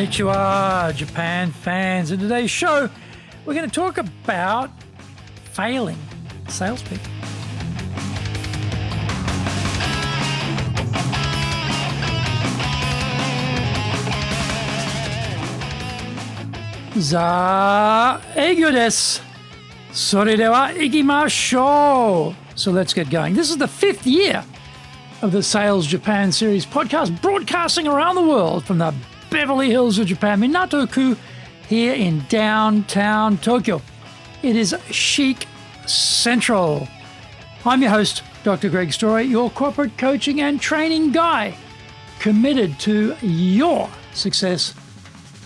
Konnichiwa, Japan fans. In today's show, we're going to talk about failing salespeople. Za eigyo desu. Sore dewa ikimashou. So let's get going. This is the 5th year of the Sales Japan Series podcast, broadcasting around the world from the Beverly Hills of Japan, Minato-ku, here in downtown Tokyo. It is chic central. I'm your host, Dr. Greg Story, your corporate coaching and training guy, committed to your success,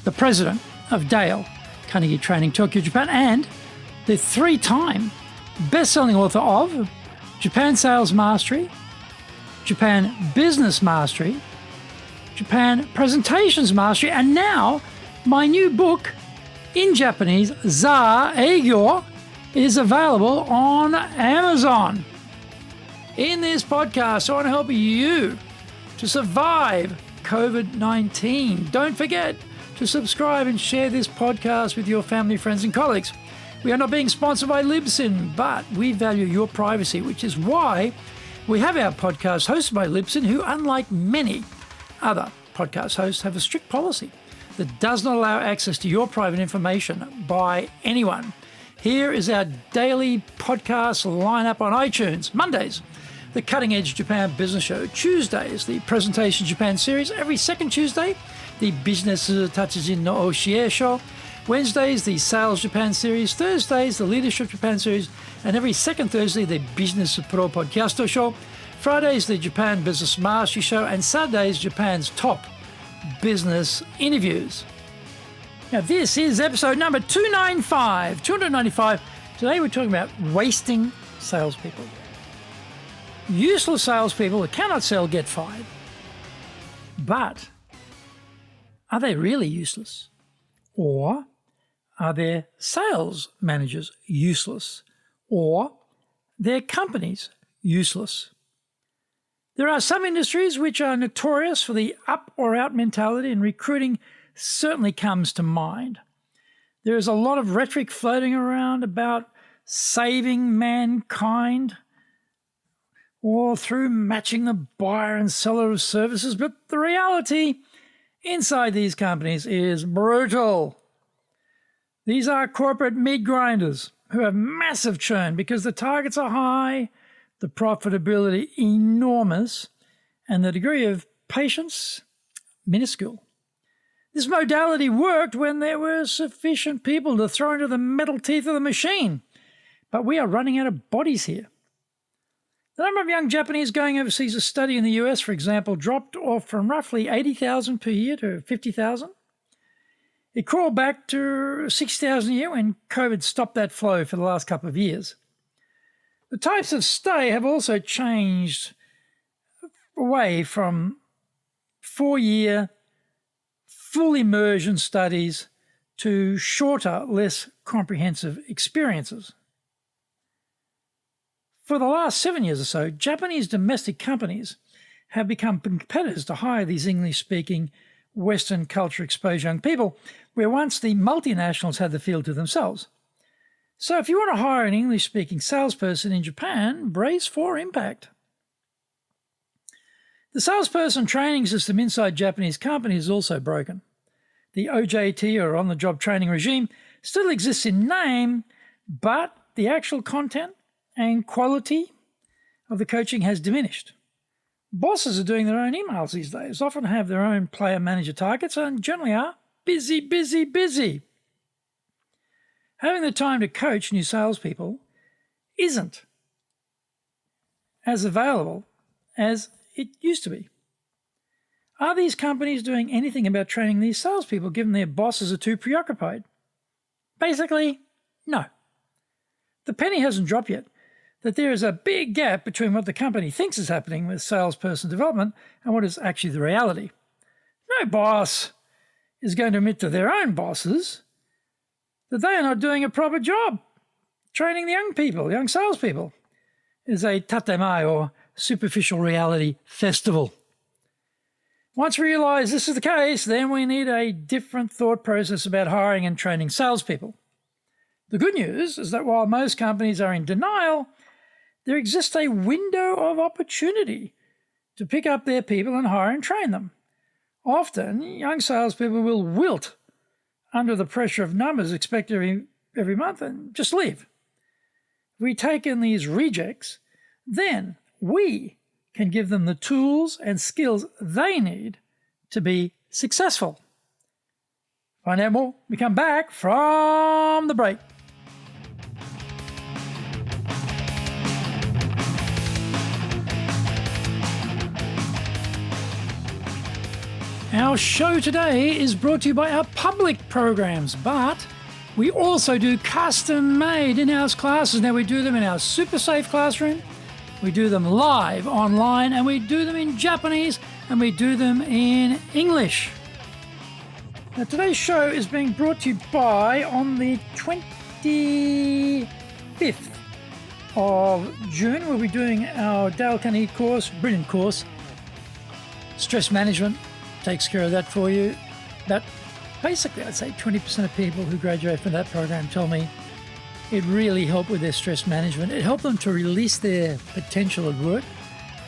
the president of Dale Carnegie Training Tokyo, Japan, and the 3-time best-selling author of Japan Sales Mastery, Japan Business Mastery, Japan Presentations Mastery, and now my new book in Japanese, Za Eigyo, is available on Amazon. In this podcast, I want to help you to survive COVID-19. Don't forget to subscribe and share this podcast with your family, friends, and colleagues. We are not being sponsored by Libsyn, but we value your privacy, which is why we have our podcast hosted by Libsyn, who, unlike many other podcast hosts, have a strict policy that does not allow access to your private information by anyone. Here is our daily podcast lineup on iTunes. Mondays, the Cutting Edge Japan Business Show. Tuesdays, the Presentation Japan Series. Every second Tuesday, the Business Tatsujin no Oshie Show. Wednesdays, the Sales Japan Series. Thursdays, the Leadership Japan Series. And every second Thursday, the Business Pro Podcast Show. Fridays, the Japan Business Mastery Show. And Saturdays, Japan's top business interviews. Now, this is episode number 295. Today, we're talking about wasting salespeople. Useless salespeople that cannot sell get fired. But are they really useless? Or are their sales managers useless? Or their companies useless? There are some industries which are notorious for the up or out mentality, and recruiting certainly comes to mind. There is a lot of rhetoric floating around about saving mankind or through matching the buyer and seller of services, but the reality inside these companies is brutal. These are corporate meat grinders who have massive churn because the targets are high, the profitability enormous, and the degree of patience miniscule. This modality worked when there were sufficient people to throw into the metal teeth of the machine, but we are running out of bodies here. The number of young Japanese going overseas to study in the US, for example, dropped off from roughly 80,000 per year to 50,000. It crawled back to 60,000 a year when COVID stopped that flow for the last couple of years. The types of stay have also changed away from 4-year full immersion studies to shorter, less comprehensive experiences. For the last 7 years or so, Japanese domestic companies have become competitors to hire these English-speaking, Western culture exposed young people, where once the multinationals had the field to themselves. So if you want to hire an English-speaking salesperson in Japan, brace for impact. The salesperson training system inside Japanese companies is also broken. The OJT, or on-the-job training regime, still exists in name, but the actual content and quality of the coaching has diminished. Bosses are doing their own emails these days, often have their own player-manager targets, and generally are busy. Having the time to coach new salespeople isn't as available as it used to be. Are these companies doing anything about training these salespeople, given their bosses are too preoccupied? Basically, no. The penny hasn't dropped yet that there is a big gap between what the company thinks is happening with salesperson development and what is actually the reality. No boss is going to admit to their own bosses that they are not doing a proper job training the young salespeople. It is a tatemae, or superficial reality festival. Once we realize this is the case, then we need a different thought process about hiring and training salespeople. The good news is that while most companies are in denial, there exists a window of opportunity to pick up their people and hire and train them. Often, young salespeople will wilt under the pressure of numbers expected every month and just leave. If we take in these rejects, then we can give them the tools and skills they need to be successful. Find out more. We come back from the break. Our show today is brought to you by our public programs, but we also do custom-made in-house classes. Now, we do them in our super safe classroom, we do them live online, and we do them in Japanese, and we do them in English. Now, today's show is being brought to you by, on the 25th of June, we'll be doing our Dale Carnegie course, brilliant course, Stress Management. Takes care of that for you. But basically, I'd say 20% of people who graduate from that program tell me it really helped with their stress management. It helped them to release their potential at work,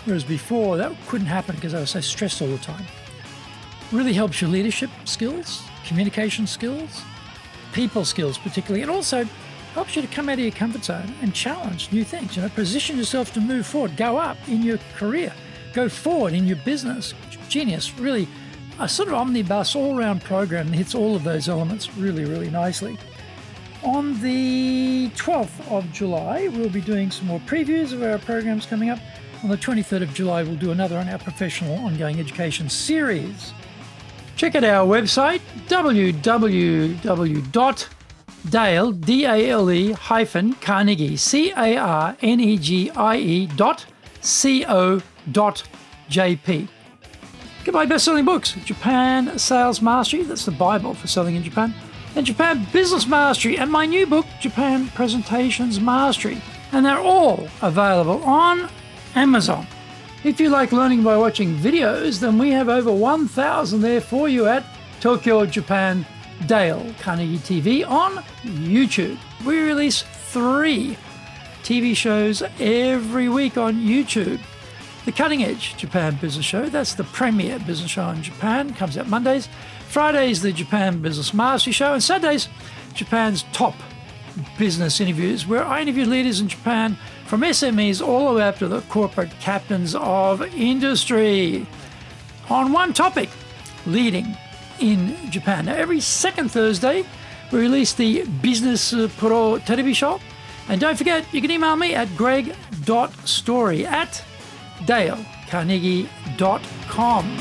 whereas before that couldn't happen because they were so stressed all the time. It really helps your leadership skills, communication skills, people skills particularly, and also helps you to come out of your comfort zone and challenge new things. Position yourself to move forward, go up in your career, go forward in your business. Genius, really a sort of omnibus all-round program that hits all of those elements really, really nicely. On the 12th of July, we'll be doing some more previews of our programs coming up. On the 23rd of July, we'll do another on our professional ongoing education series. Check out our website, www.dale.co.jp. Get my best-selling books, Japan Sales Mastery, that's the Bible for selling in Japan, and Japan Business Mastery, and my new book, Japan Presentations Mastery. And they're all available on Amazon. If you like learning by watching videos, then we have over 1,000 there for you at Tokyo, Japan, Dale Carnegie TV on YouTube. We release 3 TV shows every week on YouTube. The Cutting Edge Japan Business Show, that's the premier business show in Japan, comes out Mondays. Fridays, the Japan Business Mastery Show, and Saturdays, Japan's top business interviews, where I interview leaders in Japan from SMEs all the way up to the corporate captains of industry on one topic, leading in Japan. Now, every second Thursday, we release the Business Pro Television Show. And don't forget, you can email me at greg.story@dalecarnegie.com.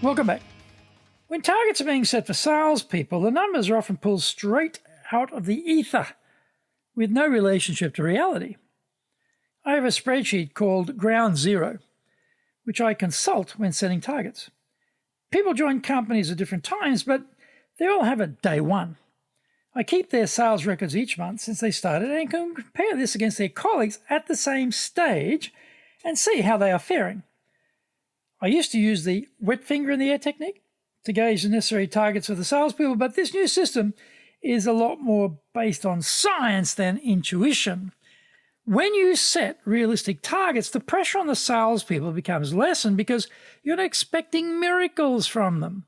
Welcome back. When targets are being set for salespeople, the numbers are often pulled straight out of the ether with no relationship to reality. I have a spreadsheet called Ground Zero, which I consult when setting targets. People join companies at different times, but they all have a day one. I keep their sales records each month since they started and can compare this against their colleagues at the same stage and see how they are faring. I used to use the wet finger in the air technique to gauge the necessary targets for the salespeople, but this new system is a lot more based on science than intuition. When you set realistic targets, the pressure on the salespeople becomes lessened because you're not expecting miracles from them.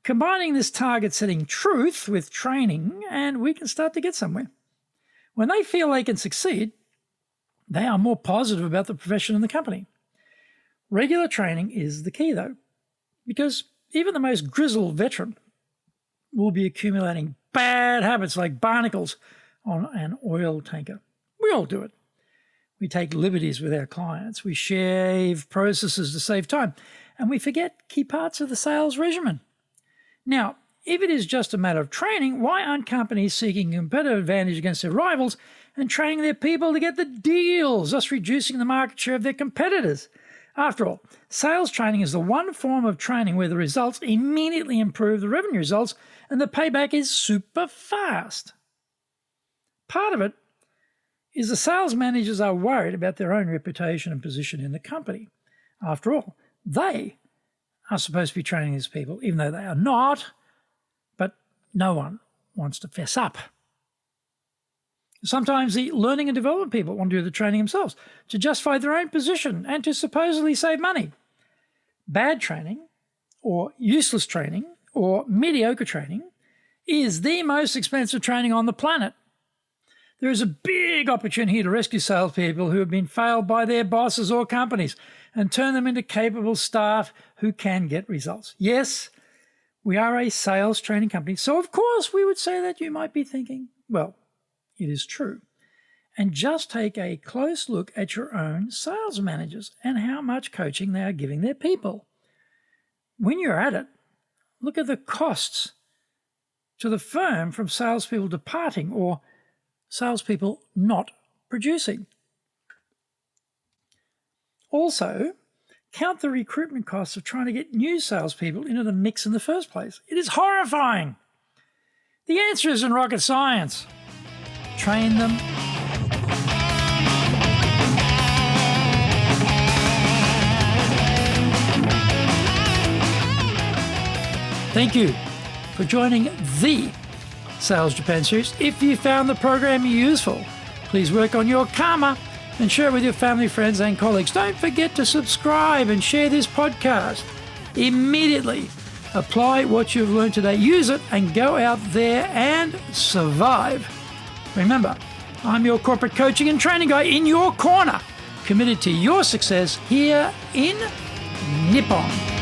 Combining this target-setting truth with training, and we can start to get somewhere. When they feel they can succeed, they are more positive about the profession and the company. Regular training is the key, though, because even the most grizzled veteran will be accumulating bad habits like barnacles on an oil tanker. We all do it. We take liberties with our clients. We shave processes to save time, and we forget key parts of the sales regimen. Now, if it is just a matter of training, why aren't companies seeking competitive advantage against their rivals and training their people to get the deals, thus reducing the market share of their competitors? After all, sales training is the one form of training where the results immediately improve the revenue results and the payback is super fast. Part of it is the sales managers are worried about their own reputation and position in the company. After all, they are supposed to be training these people, even though they are not, but no one wants to fess up. Sometimes the learning and development people want to do the training themselves to justify their own position and to supposedly save money. Bad training or useless training or mediocre training is the most expensive training on the planet. There is a big opportunity here to rescue salespeople who have been failed by their bosses or companies and turn them into capable staff who can get results. Yes, we are a sales training company, so of course we would say that. You might be thinking, well, it is true. And just take a close look at your own sales managers and how much coaching they are giving their people. When you're at it, look at the costs to the firm from salespeople departing or salespeople not producing. Also, count the recruitment costs of trying to get new salespeople into the mix in the first place. It is horrifying. The answer isn't rocket science. Train them. Thank you for joining the Sales Japan series. If you found the program useful, please work on your karma and share it with your family, friends, and colleagues. Don't forget to subscribe and share this podcast. Immediately apply what you've learned today. Use it and go out there and survive. Remember, I'm your corporate coaching and training guy in your corner, committed to your success here in Nippon.